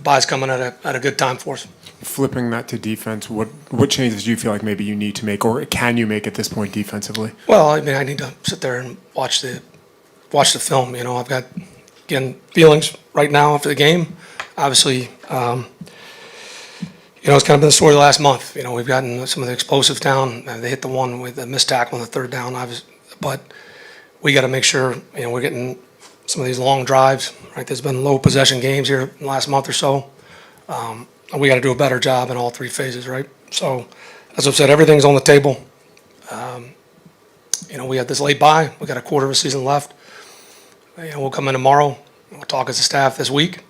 bye's coming at a good time for us. Flipping that to defense, what changes do you feel like maybe you need to make, or can you make at this point defensively? Well, I mean, I need to sit there and watch the film. You know, I've got, again, feelings right now after the game. Obviously, you know, it's kind of been the story the last month. You know, we've gotten some of the explosives down. They hit the one with a missed tackle on the third down, but we got to make sure, you know, we're getting some of these long drives. Right, there's been low possession games here in the last month or so. We got to do a better job in all three phases, right? So, as I've said, everything's on the table. You know, we had this late bye. We got a quarter of a season left. You know, we'll come in tomorrow. We'll talk as a staff this week.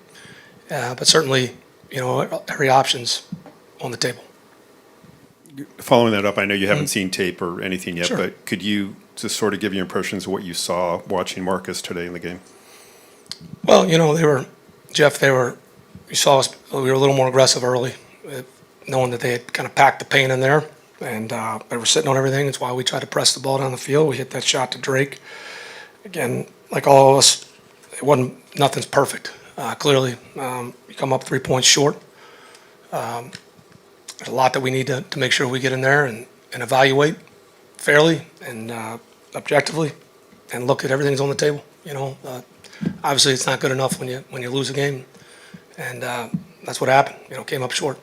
But certainly, you know, every option's on the table. Following that up, I know you haven't seen tape or anything yet, Sure. but could you just sort of give your impressions of what you saw watching Marcus today in the game? Well, you know, you saw us, we were a little more aggressive early, knowing that they had kind of packed the paint in there, and they were sitting on everything. That's why we tried to press the ball down the field. We hit that shot to Drake. Again, like all of us, nothing's perfect. Clearly, you come up 3 points short. There's a lot that we need to make sure we get in there and evaluate fairly and objectively, and look at everything's on the table. You know, obviously it's not good enough when you lose a game, and that's what happened. You know, came up short.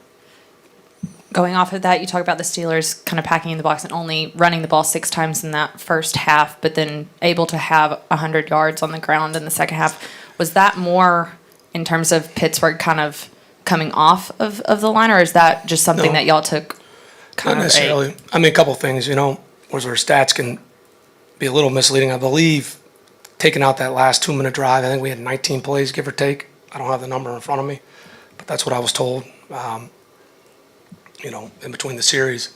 Going off of that, you talk about the Steelers kind of packing in the box and only running the ball 6 times in that first half, but then able to have 100 yards on the ground in the second half. Was that more in terms of Pittsburgh kind of coming off of the line, or is that just something that y'all took kind Not of necessarily. I mean, a couple of things, you know, where our stats can be a little misleading. I believe taking out that last 2-minute drive, I think we had 19 plays, give or take. I don't have the number in front of me, but that's what I was told, you know, in between the series.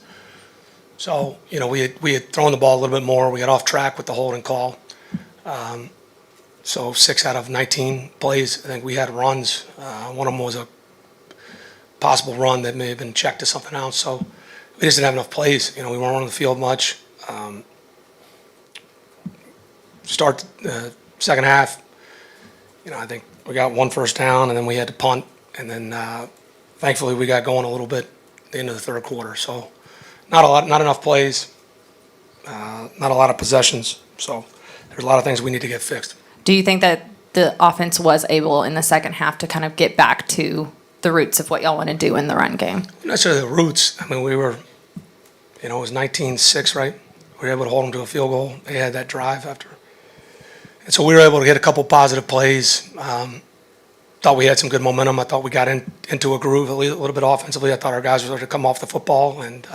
So, you know, we had thrown the ball a little bit more. We got off track with the holding call. So 6 out of 19 plays, I think we had runs. One of them was a possible run that may have been checked to something else. So we just didn't have enough plays. You know, we weren't on the field much. Start the second half, you know, I think we got 1 first down, and then we had to punt, and then thankfully we got going a little bit at the end of the third quarter. So not enough plays, not a lot of possessions. So there's a lot of things we need to get fixed. Do you think that the offense was able in the second half to kind of get back to the roots of what y'all want to do in the run game? Not necessarily the roots. I mean, we were, you know, it was 19-6, right? We were able to hold them to a field goal. They had that drive after. And so we were able to get a couple positive plays. Thought we had some good momentum. I thought we got into a groove a little bit offensively. I thought our guys were ready to come off the football, and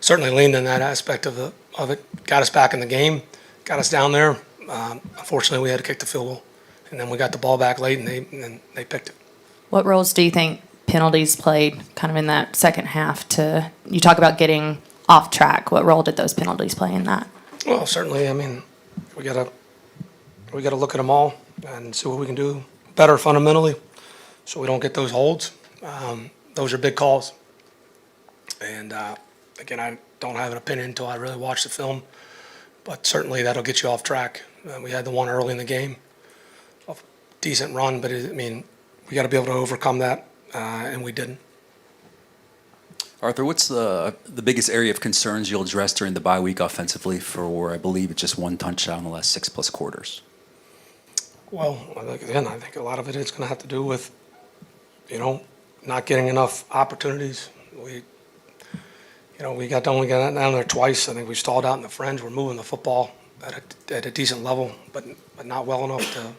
certainly leaned in that aspect of it. Got us back in the game, got us down there. Unfortunately, we had to kick the field goal, and then we got the ball back late, and they picked it. What roles do you think penalties played kind of in that second half you talk about getting off track. What role did those penalties play in that? Well, certainly, I mean, we gotta look at them all and see what we can do better fundamentally so we don't get those holds. Those are big calls. And, again, I don't have an opinion until I really watch the film, but certainly that'll get you off track. We had the one early in the game, a decent run, but we got to be able to overcome that, and we didn't. Arthur, what's the biggest area of concerns you'll address during the bye week offensively for, I believe, it's just 1 touchdown in the last 6+ quarters? Well, again, I think a lot of it is going to have to do with, not getting enough opportunities. We only got down there twice. I think we stalled out in the fringe. We're moving the football at a decent level, but not well enough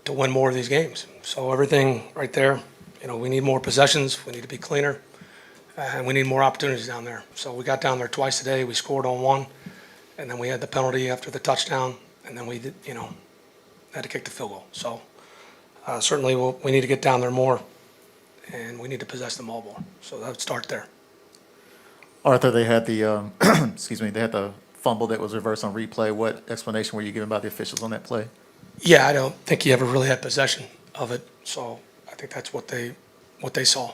to win more of these games. So everything right there, we need more possessions. We need to be cleaner, and we need more opportunities down there. So we got down there twice today. We scored on one, and then we had the penalty after the touchdown, and then we did, had to kick the field goal. So certainly we need to get down there more, and we need to possess the ball more. So that would start there. Arthur, they had the they had the fumble that was reversed on replay. What explanation were you given by the officials on that play? Yeah, I don't think he ever really had possession of it, so I think that's what they saw.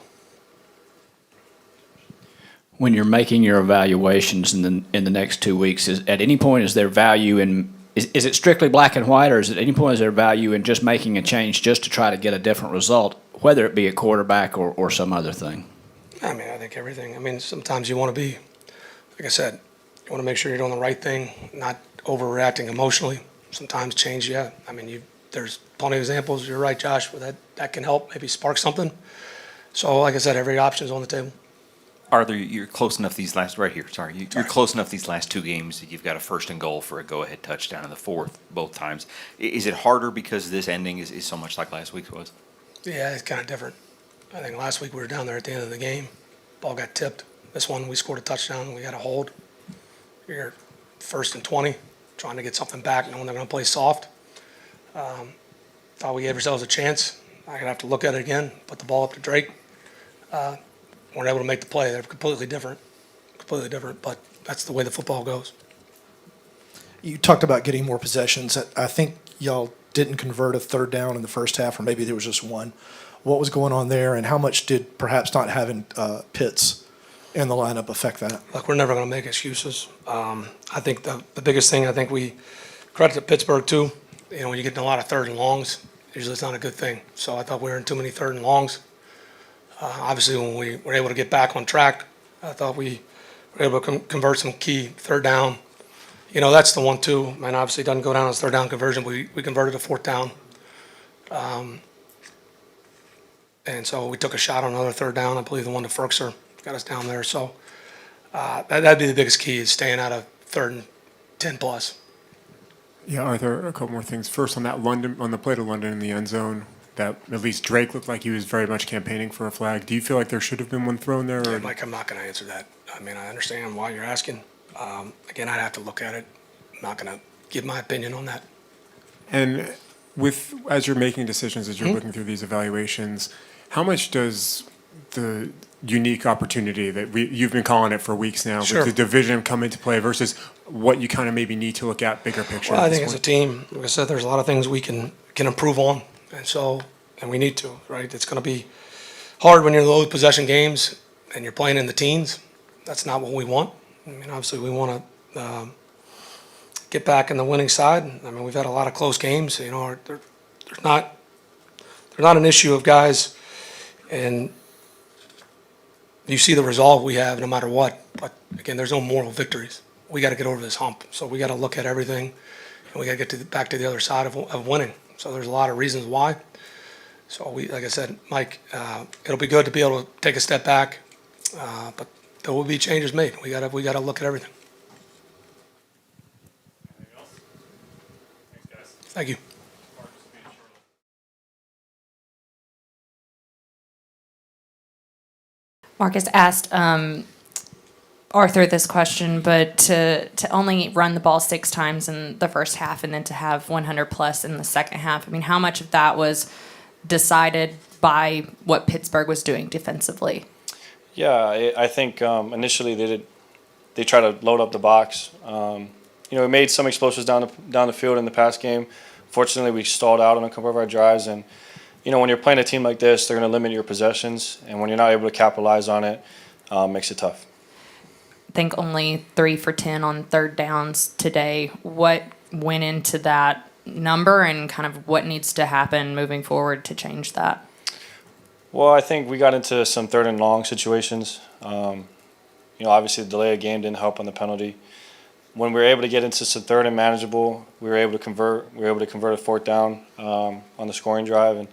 When you're making your evaluations in the next 2 weeks, at any point is there value in is it strictly black and white, or is at any point is there value in just making a change just to try to get a different result whether it be a quarterback or some other thing? I mean, I think everything. I mean, sometimes you want to be, like I said, you want to make sure you're doing the right thing, not overreacting emotionally. Sometimes change, yeah. I mean, there's plenty of examples. You're right, Josh, where that can help maybe spark something. So, like I said, every option is on the table. Arthur, you're close enough these last right here. Sorry, you're close enough these last two games that you've got a first and goal for a go-ahead touchdown in the fourth both times. Is it harder because this ending is so much like last week's was? Yeah, it's kind of different. I think last week we were down there at the end of the game. Ball got tipped. This one we scored a touchdown. We got a hold. You're first and 20, trying to get something back, knowing they're going to play soft. Thought we gave ourselves a chance. I'm going to have to look at it again, put the ball up to Drake. Weren't able to make the play. They're completely different, but that's the way the football goes. You talked about getting more possessions. I think y'all didn't convert a third down in the first half, or maybe there was just one. What was going on there, and how much did perhaps not having Pitts in the lineup affect that? Look, we're never going to make excuses. I think the biggest thing, I think we credit to Pittsburgh too. You know, when you get in a lot of third and longs, usually it's not a good thing. So I thought we were in too many third and longs. Obviously, when we were able to get back on track, I thought we were able to convert some key third down. You know, that's the one too. I mean, obviously it doesn't go down as third down conversion, but we converted a fourth down. And so we took a shot on another third down. I believe the one to Ferkser got us down there. So that'd be the biggest key, is staying out of third and 10 plus. Yeah, Arthur, a couple more things. First, on the play to London in the end zone, that at least Drake looked like he was very much campaigning for a flag. Do you feel like there should have been one thrown there? Or? Mike, I'm not going to answer that. I mean, I understand why you're asking. Again, I'd have to look at it. I'm not going to give my opinion on that. And as you're making decisions, as you're looking through these evaluations, how much does the unique opportunity that you've been calling it for weeks now, Sure. with the division come into play versus what you kind of maybe need to look at bigger picture? Well, at I this think as a point? team, like I said, there's a lot of things we can improve on, and we need to, right? It's going to be hard when you're in low possession games and you're playing in the teens. That's not what we want. I mean, obviously, we want to get back in the winning side. I mean, we've had a lot of close games. You know, there's not an issue of guys, and you see the resolve we have no matter what. But again, there's no moral victories. We got to get over this hump. So we got to look at everything, and we got to get back to the other side of winning. So there's a lot of reasons why. So like I said, Mike, it'll be good to be able to take a step back, but there will be changes made. We got to look at everything. Thank you. Marcus asked Arthur this question, but to only run the ball 6 times in the first half and then to have 100 plus in the second half, I mean, how much of that was decided by what Pittsburgh was doing defensively? Yeah, I think initially they tried to load up the box. You know, we made some explosives down the field in the past game. Fortunately, we stalled out on a couple of our drives, and you know, when you're playing a team like this, they're going to limit your possessions, and when you're not able to capitalize on it, makes it tough. I think only 3 for 10 on third downs today. What went into that number, and kind of what needs to happen moving forward to change that? Well, I think we got into some third and long situations. You know, obviously the delay of game didn't help on the penalty. When we were able to get into some third and manageable, we were able to convert. We were able to convert a fourth down on the scoring drive. And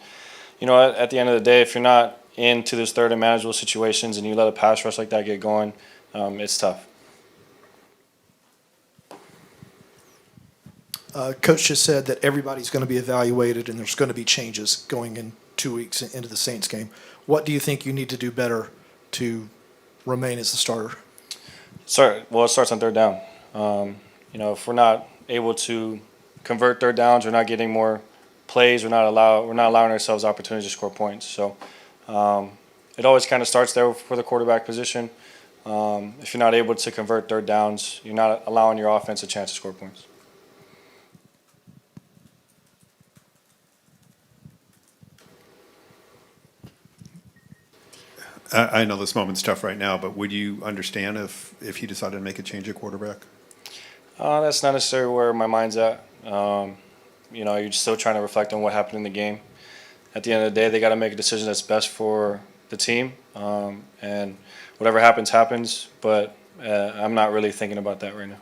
you know, at the end of the day, if you're not into those third and manageable situations and you let a pass rush like that get going, it's tough. Coach just said that everybody's going to be evaluated and there's going to be changes going in 2 weeks into the Saints game. What do you think you need to do better to remain as the starter? Well, it starts on third down. You know, if we're not able to convert third downs, we're not getting more plays. We're not allowing ourselves opportunities to score points. So it always kind of starts there for the quarterback position. If you're not able to convert third downs, you're not allowing your offense a chance to score points. I know this moment's tough right now, but would you understand if he decided to make a change at quarterback? That's not necessarily where my mind's at. You know, you're still trying to reflect on what happened in the game. at the end of the day, they got to make a decision that's best for the team. And whatever happens, happens. But I'm not really thinking about that right now.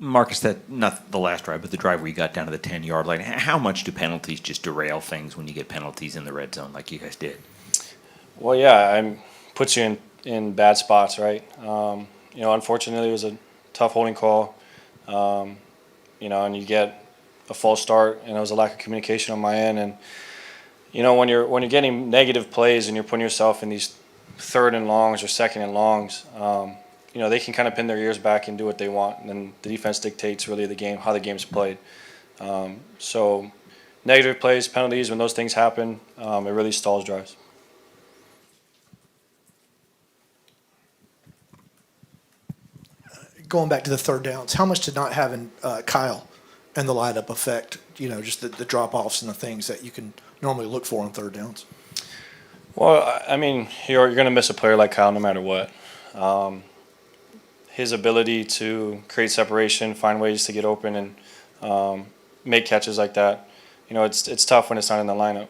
Marcus, that not the last drive, but the drive where you got down to the 10-yard line. How much do penalties just derail things when you get penalties in the red zone like you guys did? Well, yeah, puts you in bad spots, right? Unfortunately, it was a tough holding call. And you get a false start, and it was a lack of communication on my end. And when you're getting negative plays and you're putting yourself in these 3rd and longs or 2nd and longs, they can kind of pin their ears back and do what they want, and then the defense dictates really the game, how the game's played. So negative plays, penalties, when those things happen, it really stalls drives. Going back to the third downs, how much did not having Kyle in the lineup affect, just the drop-offs and the things that you can normally look for on third downs? Well, you're going to miss a player like Kyle no matter what. His ability to create separation, find ways to get open, and make catches like that, it's tough when it's not in the lineup.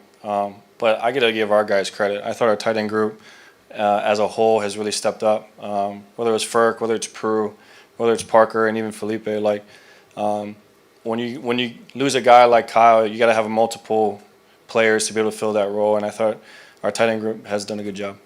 But I got to give our guys credit. I thought our tight end group as a whole has really stepped up. Whether it's Ferk, whether it's Prue, whether it's Parker, and even Felipe. When you lose a guy like Kyle, you got to have multiple players to be able to fill that role. And I thought our tight end group has done a good job.